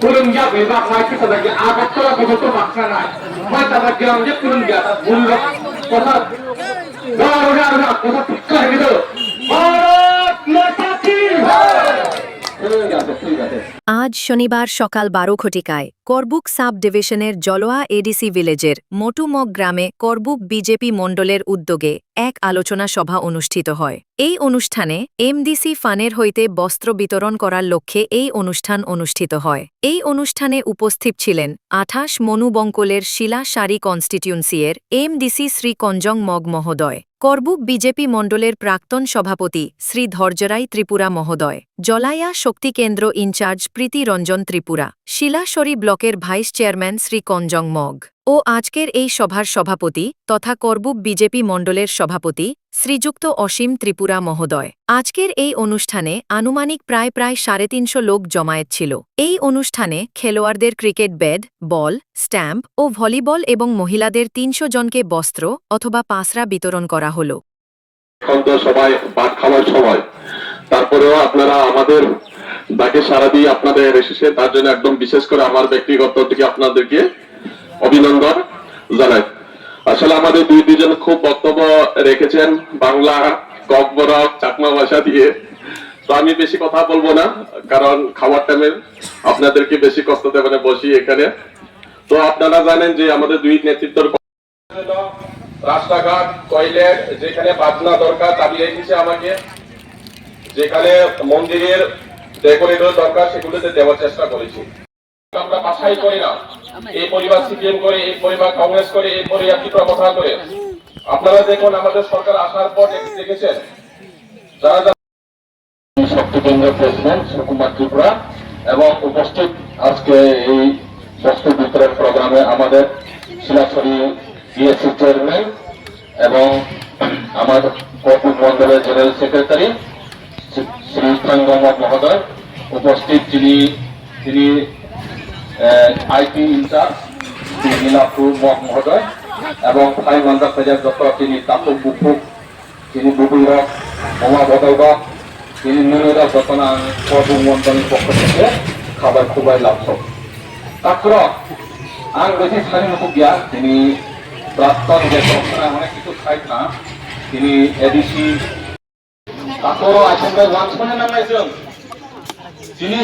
kurang ya bebas lagi sebagai agat kalau begitu makanan mata bagian dia kurang ya bulog kotor udah kotor pikir gitu Bharat Mata Ki আজ শনিবার সকাল 12 ঘটিকায় Karbook sub ডিভিশনের জলোয়া ADC ভিলেজের মোটুমগ গ্রামে Karbook BJP মণ্ডলের উদ্যোগে এক আলোচনা সভা অনুষ্ঠিত হয়। এই অনুষ্ঠানে এমডিসি ফানের হইতে বস্ত্র বিতরণ করার লক্ষ্যে এই অনুষ্ঠান অনুষ্ঠিত হয়। এই অনুষ্ঠানে উপস্থিত ছিলেন 28 মনুবঙ্কলের শিলা সারি কনস্টিটিউন্সিয়ের এমডিসি শ্রী কঞ্জং মগ মহোদয়, করবুক বিজেপি মণ্ডলের প্রাক্তন সভাপতি শ্রী ধৈর্যরাই ত্রিপুরা মহোদয়, জলাইয়া শক্তি কেন্দ্র ইনচার্জ প্রীতি রঞ্জন ত্রিপুরা, শিলাসরি ব্লকের ভাইস চেয়ারম্যান শ্রী কঞ্জং মগ ও আজকের এই সভার সভাপতি তথা করবুক বিজেপি মণ্ডলের সভাপতি শ্রীযুক্ত অসীম ত্রিপুরা মহোদয়। আজকের এই অনুষ্ঠানে আনুমানিক প্রায় 350 লোক জমায়েত ছিল। এই অনুষ্ঠানে খেলোয়াড়দের ক্রিকেট ব্যাট, বল, স্ট্যাম্প ও ভলিবল এবং মহিলাদের 300 জনকে বস্ত্র অথবা পাসরা বিতরণ করা হল। সবাই ভাত খাওয়ার সময় তারপরেও আপনারা আমাদের ডাকে সাড়া দিয়ে আপনাদের এসেছে, তার জন্য একদম বিশেষ করে আমার ব্যক্তিগত থেকে আপনাদেরকে অভিনন্দন জানাই। আসলে আমাদের দুইজন খুব বক্তব্য রেখেছেন বাংলা, ককবরক, চাকমা ভাষা দিয়ে, তো আমি বেশি কথা বলবো না, কারণ খাওয়ার টাইমে আপনাদেরকে বেশি কষ্ট দেবে না বসি এখানে। তো আপনারা জানেন যে আমাদের দুই নেতৃত্বের রাস্তাঘাট, টয়লেট, যেখানে বাজনা দরকার দাবি রেখেছে আমাকে, যেখানে মন্দিরের ডেকোরেটর দরকার সেগুলোতে দেওয়ার চেষ্টা করেছি। আমরা বাছাই করি না, এই পরিবার সিপিএম করে, এই পরিবার কংগ্রেস করে, এই পরিবার ত্রিপুরা কথা করে। আপনারা দেখুন আমাদের সরকার আসার পর দেখেছেন যারা শক্তি কেন্দ্র প্রেসিডেন্ট সুকুমার ত্রিপুরা এবং উপস্থিত আজকে এই বস্ত্র বিতরণ প্রোগ্রামে আমাদের শিলাছড়ি বিএসসি চেয়ারম্যান এবং আমার করবুক মন্ডলের জেনারেল সেক্রেটারি শ্রী কঞ্জং মহোদয় উপস্থিত, তিনি আইটি ইনচার্জ শ্রী নীলাপুর মহোদয় এবং ফাইভ মান্দার পেজার যত তিনি তাপক বুফুক, তিনি বুবুরক, মমা বদলক, তিনি নুনেরা যতনা করবুক মন্ডলের পক্ষ থেকে খাবার খুবই লাভ। তারপর আং বেশি সারি নুকুক গিয়া তিনি প্রাক্তন যে অনেক কিছু খাইত না, তিনি এডিসি তারপরও আসেন ওয়ান শোনেন না তিনি